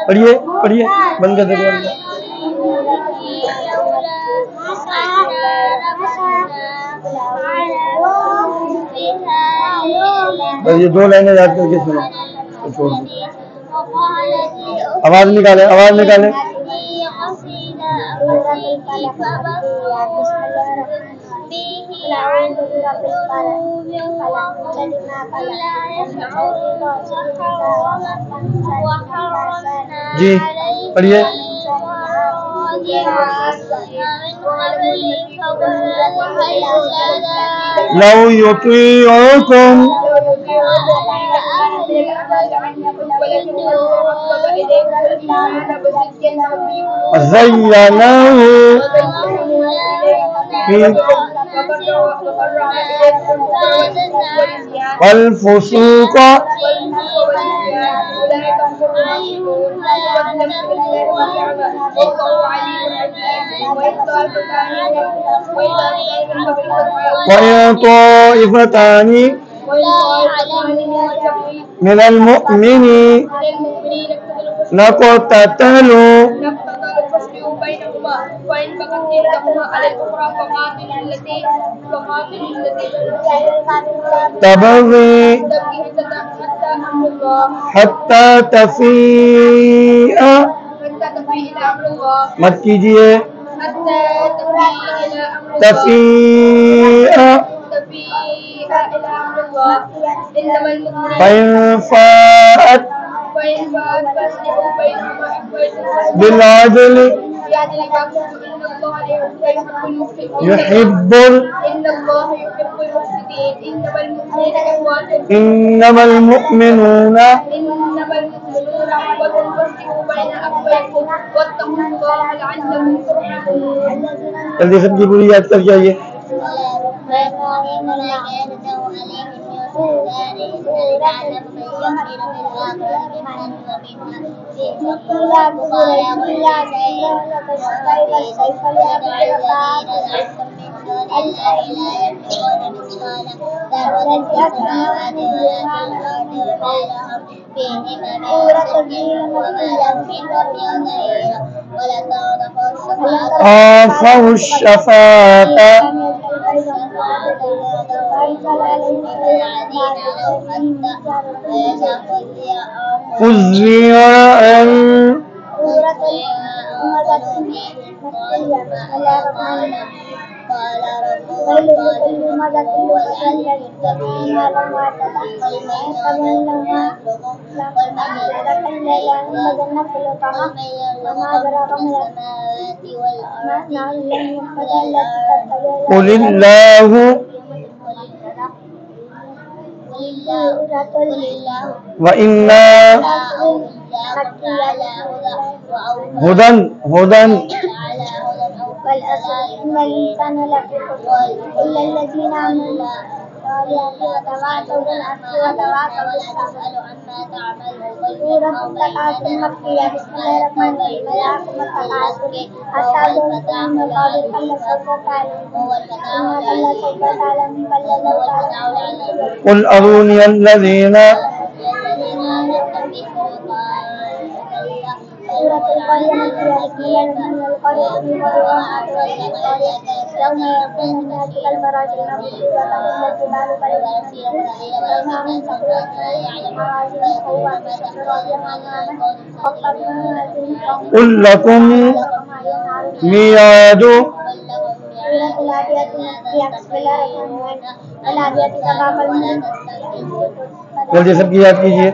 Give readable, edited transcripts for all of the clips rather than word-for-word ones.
पढ़िए पढ़िए, बंद कर दो। बस ये 2 लाइनें याद करके सुनो, तो छोड़ दो। आवाज निकाले, आवाज निकाले। जी पढ़िए। लौ युतीउकुम ज़य्यनाहु वल फुसूक वताइफतानि मिनल मुमिनीन नक़ततलू तबग़ी हत्ता तफ़ीअ, मत कीजिए, तफ़ीअ फ़इन फ़ाअत बिलअदल युहिब्बुल इन्नमल मुमिनूना। जल्दी सबकी पूरी याद कर जाइए। आफ़ऊ शफ़ाअत फ़ुज़्ज़िअन कुलिल्लाहु व इन्ना हुदन हुदन कुल अरूनी अल्लज़ीना कुल्लकुम मियादु। जल्दी सबकी याद कीजिए।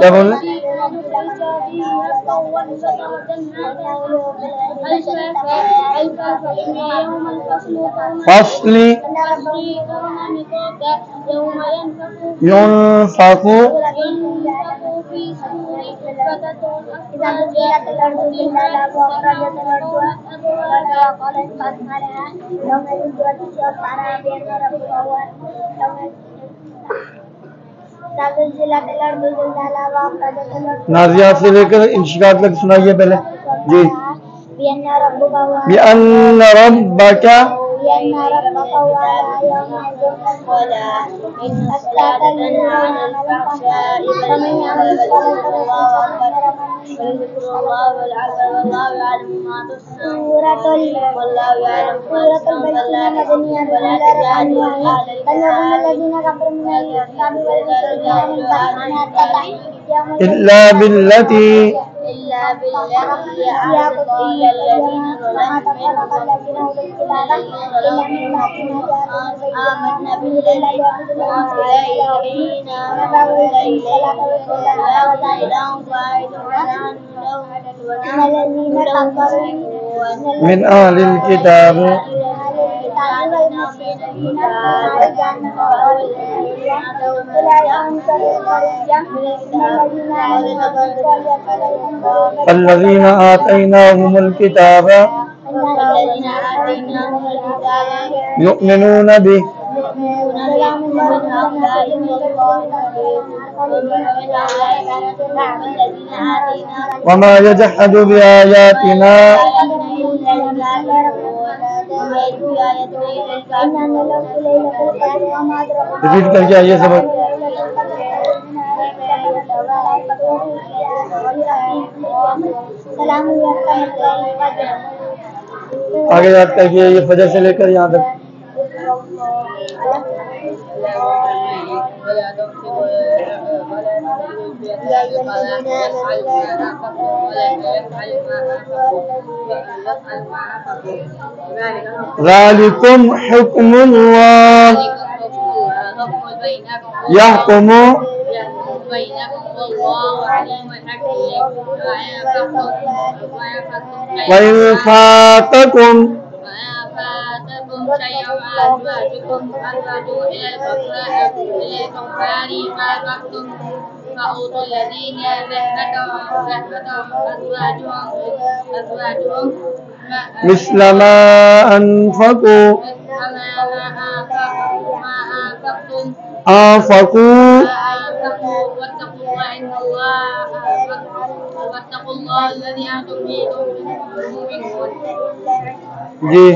क्या बोल रहे? फस्ली युनफ़क़ु नाज़ियात से लेकर इंशिकात तक सुनाइए पहले जी। बिअन्न रब्बका بأن ربك وعلى يومئذ ولا إن الصلاة تنهى عن الفحشاء فمن يعمل مثقال ذرة فلذكر الله والله يعلم ما تصنعون والله يعلم ما تصنعون ولا تجادلوا أهل الكتاب الذين كفروا من الكتاب والمشركين من بعد ما تبين إلا بالتي هي أحسن قال الذين ظلموا منهم آمنا بالذي أنزل إلينا وأنزل إليهم إله واحد ونحن له مسلمون من أهل الكتاب الذين آتيناهم الكتاب يؤمنون به وما يجحد بآياتنا रिपीट करके आइए सब आगे याद करके ये फजर से लेकर यहाँ तक ذلكم حكم الله يحكم وإن فاتكم شيء أزواجكم فارجعوا إلى الكفار ما بقتم فأوتوا الذين أزواجهم مثل ما أنفقوا واتقوا الله الذي أنتم به مؤمنون जी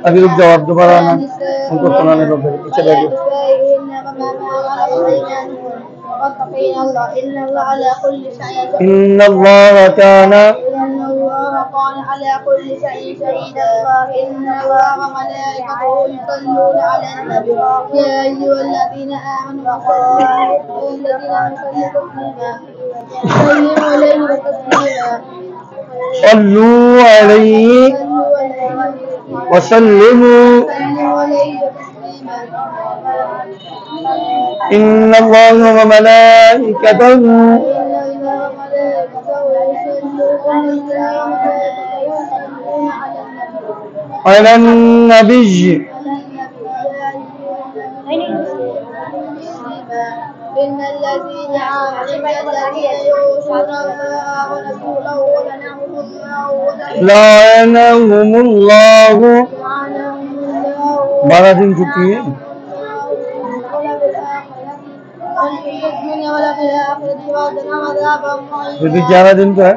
अभी रुक जाओ आप दोबारा आना उनको सुनाने दो पीछे बैठो إن الله كان على كل شيء شهيدا إن الله وملائكته يصلون على النبي يا أيها الذين آمنوا صلوا عليه وسلموا إن الله وملائكته على النبي إن الذين يعصون الله ورسوله لعنهم الله बारह दिन छुट्टी है फिर भी 11 दिन का है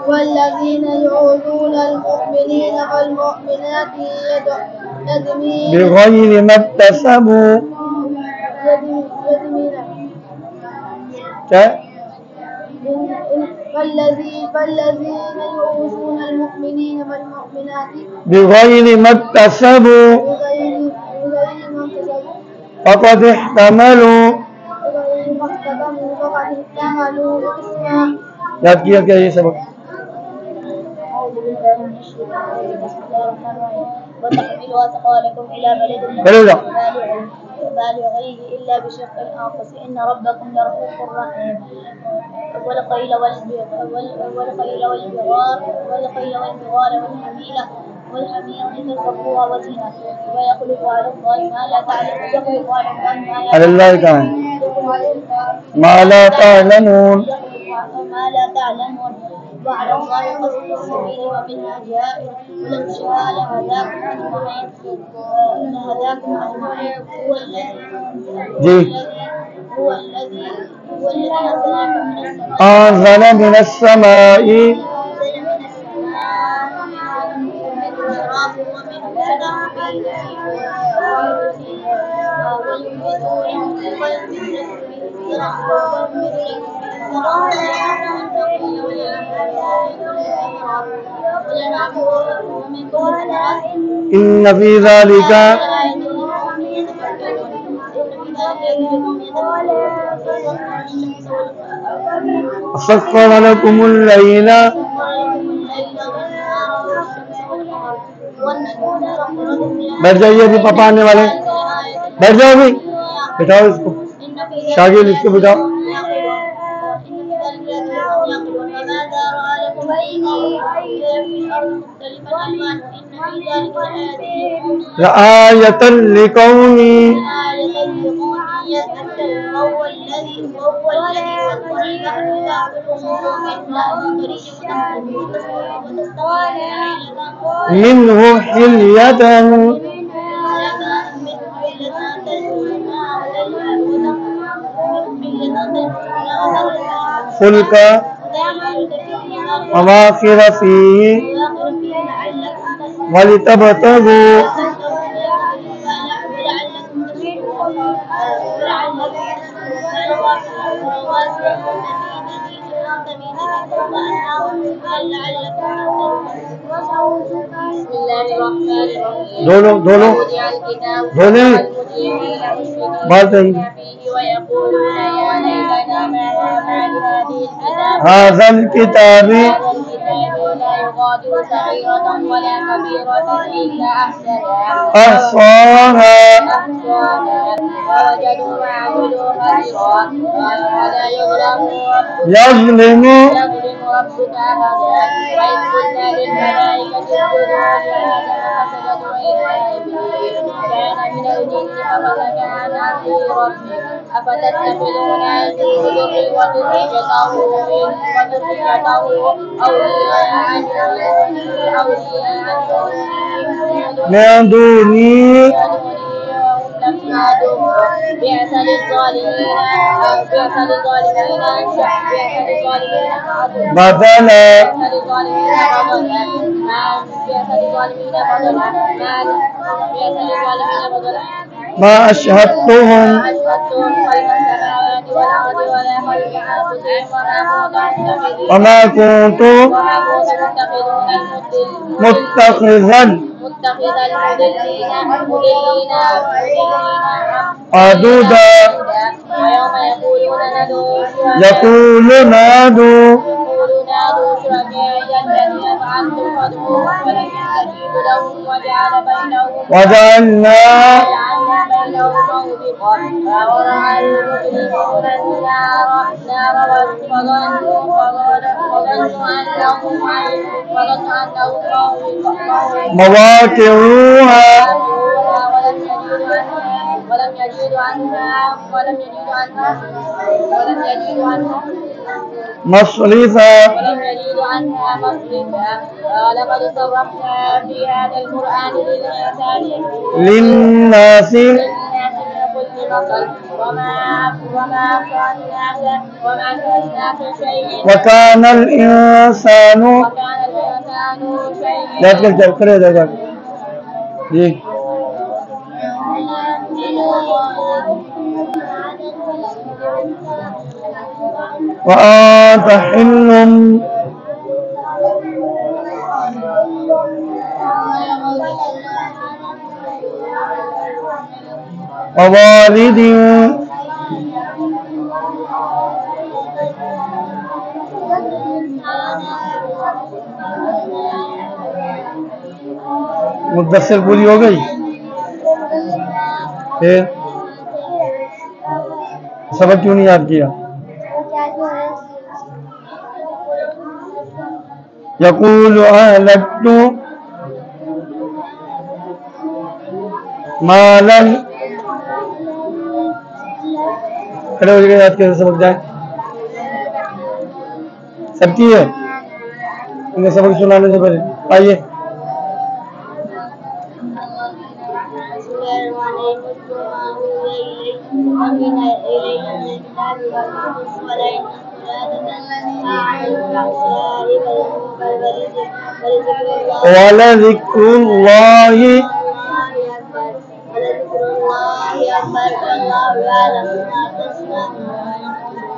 والذين يؤذون المؤمنين والمؤمنات بغير ما اكتسبوا क्या فالذين يؤذون المؤمنين والمؤمنات بغير ما اكتسبوا فقد احتملوا याद किया क्या ये सबक وتحمل أثقالكم إلى بلد بالغيه إلا بشق الأنفس إن ربكم لرؤوف رحيم والخيل والبغال والحمير لتركبوها وزينة ويخلق على الله ما لا تعلمون على الله تعالى ما لا تعلمون وعلى الله قصد السبيل ومنها جائر ولو شاء لهداكم أجمعين هو هو الذي أنزل من السماء إن في ذلك سخر لكم الليل बैठ जाइए अभी पापा आने वाले बैठ जाओ अभी बिठाओ इसको शागिल इसको बिठाओ لآية لقوم منه حلية فلك مواخر فيه ولتبتغوا दोनों बात هذا الكتاب لا يغادر صغيرة ولا كبيرة إلا أحصاها ووجدوا ما عملوا حاضرا ولا يظلم ربك أحدا وإذ قلنا للملائكة اسجدوا لآدم فسجدوا إلا إبليس كان من الجن ففسق عن أمر ربه أفتتخذونه وذريته أولياء من دوني بئس للظالمين بدلا ما أشهدتهم وما كنت متخذا عضدا ويوم يقول نادوا شركائي الذين زعمتم فادعوهم فلم يستجيبوا لهم وجعلنا بينهم موبقا ورأى المجرمون النار فظنوا أنهم مواقعها ولم يجدوا عنها مصرفا لقد صرفنا في هذا القرآن للناس من كل مثل وما أخذناك شيء وكان الإنسان لا تقدر كده जी وأنت حل ووالد मुद्दस्सिर पूरी हो गई फिर सबक क्यों नहीं याद किया यकूल अहलकतु मालन खड़े हो जाए याद कैसे सबक जाए सबकी है इन्हें सबक सुनाने से पहले आइए ومن إليه ولئن الصلاة عن الفحشاء ولذكر الله أكبر والله يعلم ما تصنعون.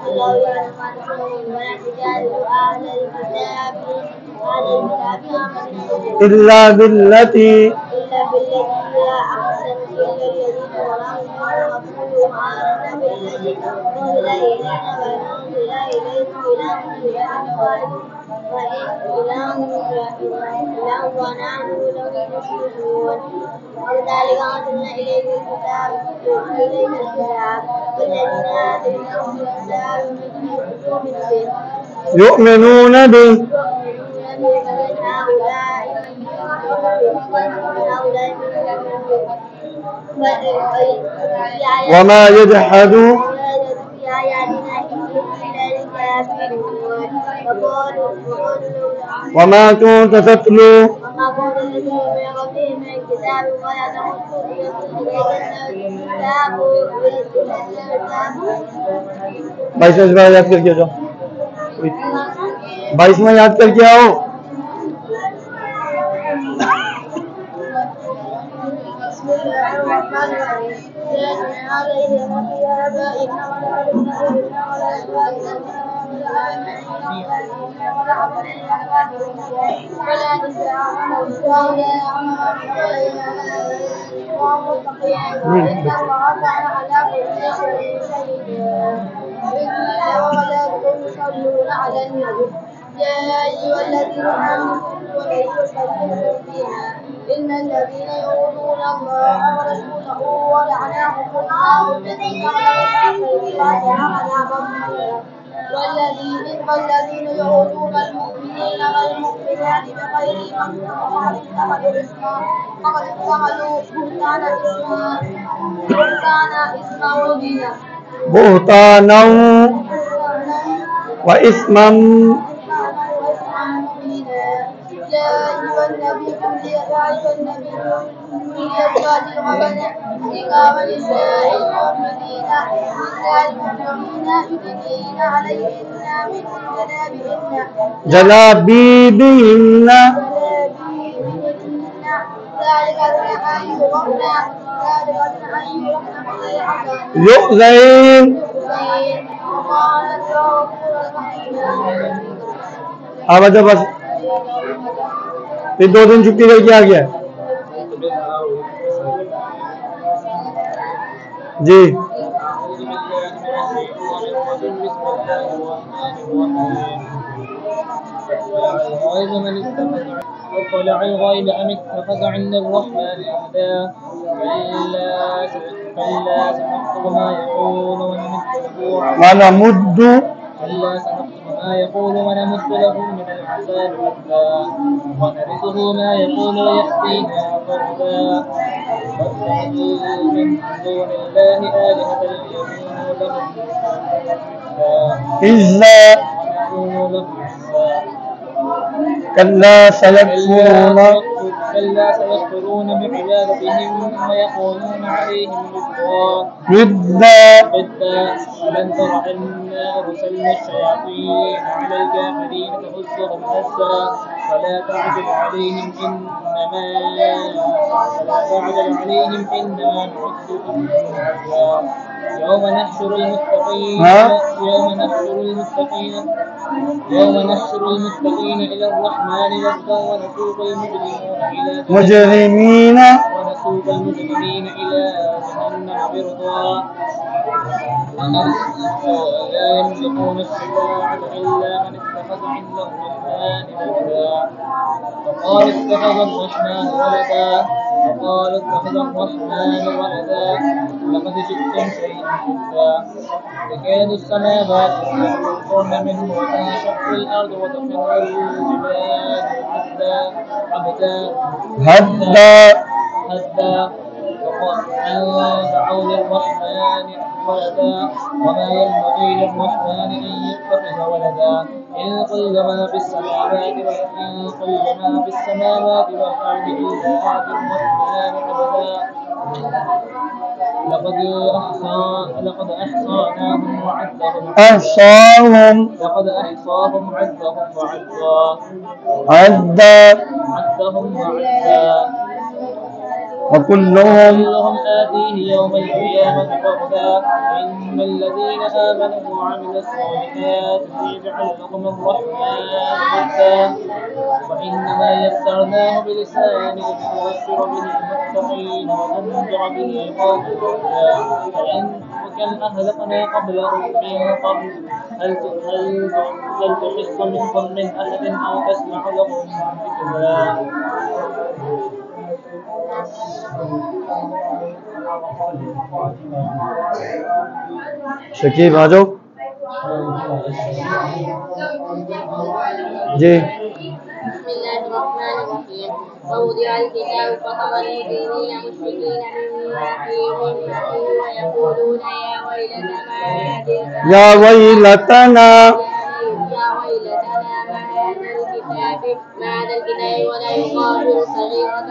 الله يعلم ما تصنعون. ولا تجادلوا أهل الكتاب إلا بالتي هي أحسن إلا الذين ظلموا واتبعوا ما أنزل بالذي أنزل إلينا وأنزل إليكم إلهكم ونحن له مسلمون. وكذلك أنزلنا إليك الكتاب والذين آتيناهم الكتاب يؤمنون به وما يجحد وما كنت تتلو बाईस बार याद करके जाओ 22 में याद करके आओ يا أيها الذين آمنوا وسلموا فيها إن الذين يؤذون الله ورسوله ولعنهم الله والذين يؤذون المؤمنين والمؤمنات بغير ما فقد احتملوا بهتانا وإثما يا أيها النبي قل لأزواجك ونساء المؤمنين يدنين عليهن من جلابيبهن يؤذين आवाज बस फिर 2 दिन छुट्टी करके आ गया जी اطلع الغيب أم اتخذ عند الرحمن عهدا كلا سنكتب ما يقول ونمد له من العذاب مدا ونرثه ما يقول ويأتينا فردا واتخذوا من دون الله آلهة ليكونوا لهم عزا كلا سيكفرون بعبادتهم ويكونون عليهم ضدا ألم تر أنا أرسلنا الشياطين على الكافرين تهزهم هزا فلا تعجل عليهم إنما نعد لهم عزا يوم نحشر المتقين إلى الرحمن وفدا ونسوق المجرمين إلى جهنم بردا لا يملكون الشفاعة إلا من اتخذ عند الرحمن عهدا فقال اتخذ الرحمن ولدا لقد جئتم شيئا إدا تكاد السماوات يتفطرن منه وتنشق الأرض وتخر الجبال هدا وأن دعوا للرحمن ولدا وما ينبغي للرحمن أن يتخذ ولدا إن كل ما في السماوات والأرض إلا آتي الرحمن عبدا لقد أحصاهم وعدهم عدا وكلهم آتيه يوم القيامة فردا إن الذين آمنوا وعملوا الصالحات سيجعل لهم الرحمن ودا وإنما يسرناه بلسانك لتبشر به المتقين وتنذر به قوما وكم أهلكنا قبلهم من قرن هل تحس منهم من أحد أو تسمع لهم ذكرا शकीब आ जाओ जी। بسم الله الرحمن الرحيم ووضع الكتاب فترى المجرمين مشفقين مما فيه ويقولون يا ويلتنا ما هذا الكتاب ولا يغادر صغيرة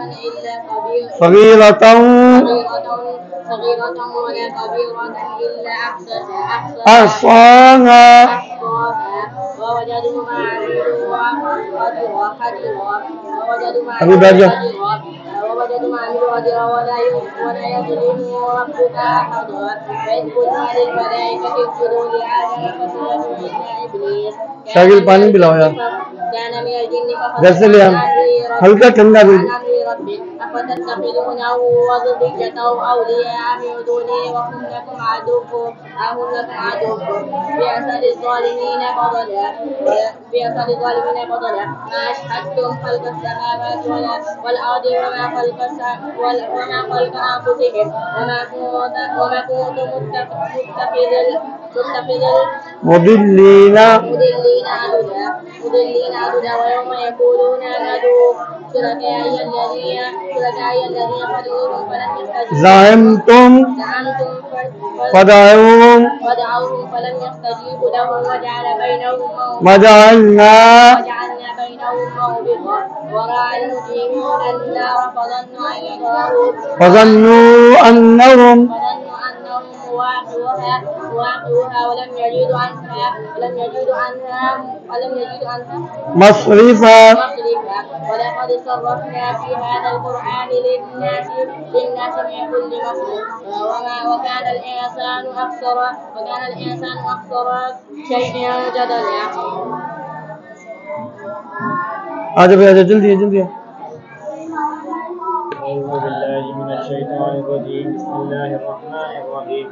ولا كبيرة إلا أحصاها ووجدوا ما عملوا حضرا ولا يظلم ربك أحدا وإذ قلنا للملائكة اسجدوا لآدم فسجدوا إلا إبليس शागिल पानी पिलाओ यार घर से ले आना हल्का ठंडा दूध أفتتخذونه وذريته أولياء من دوني وهم لكم عدو بئس للظالمين بدلا ما أشهدتم خلق السماوات والأرض وما خلق أنفسهم وما كنت متخذ مضلين عددا ويوم يقولون نادوا شركائي الذين فدعوهم فلم يستجيبوا زعمتم فدعوهم فلم يستجيبوا لهم وجعلنا بينهم موبقا ورأى المجرمون النار فظنوا أنهم واقعوها ولم يجدوا عنها مصرفا ولقد صرفنا في هذا القرآن للناس من كل مثل وكان الإنسان أكثر شيء جدلا आजा भाई आजा जल्दी أعوذ بالله من الشيطان الرجيم بسم الله الرحمن الرحيم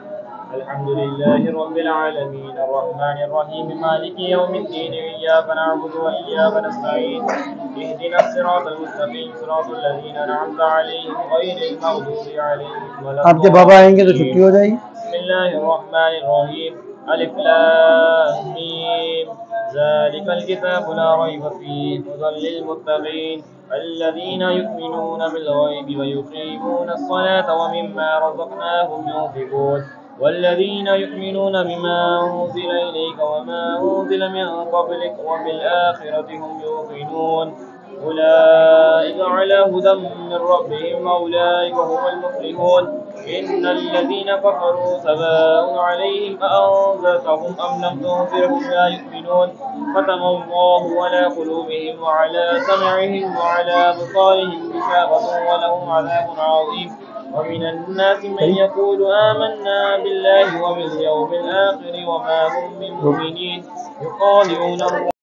الحمد لله رب العالمين الرحمن الرحيم مالك يوم الدين إياك نعبد وإياك نستعين اهدنا الصراط المستقيم صراط الذين أنعمت عليهم غير المغضوب عليهم ولا الضالين आपके बाबा आएंगे तो छुट्टी हो जाएगी। بسم الله الرحمن الرحيم ألف لام ميم ذلك الكتاب لا ريب فيه هدى للمتقين الذين يؤمنون بالغيب ويقيمون الصلاة ومما رزقناهم ينفقون والذين يؤمنون بما أنزل إليك وما أنزل من قبلك وبالآخرة هم يوقنون أولئك على هدى من ربهم وأولئك هم المفلحون إن الذين كفروا سواء عليهم أأنذرتهم أم لم تنذرهم لا يؤمنون ختم الله على قلوبهم وعلى سمعهم وعلى أبصارهم غشاوة ولهم عذاب عظيم ومن الناس من يقول آمنا بالله وباليوم الآخر وما هم بمؤمنين يخادعون الله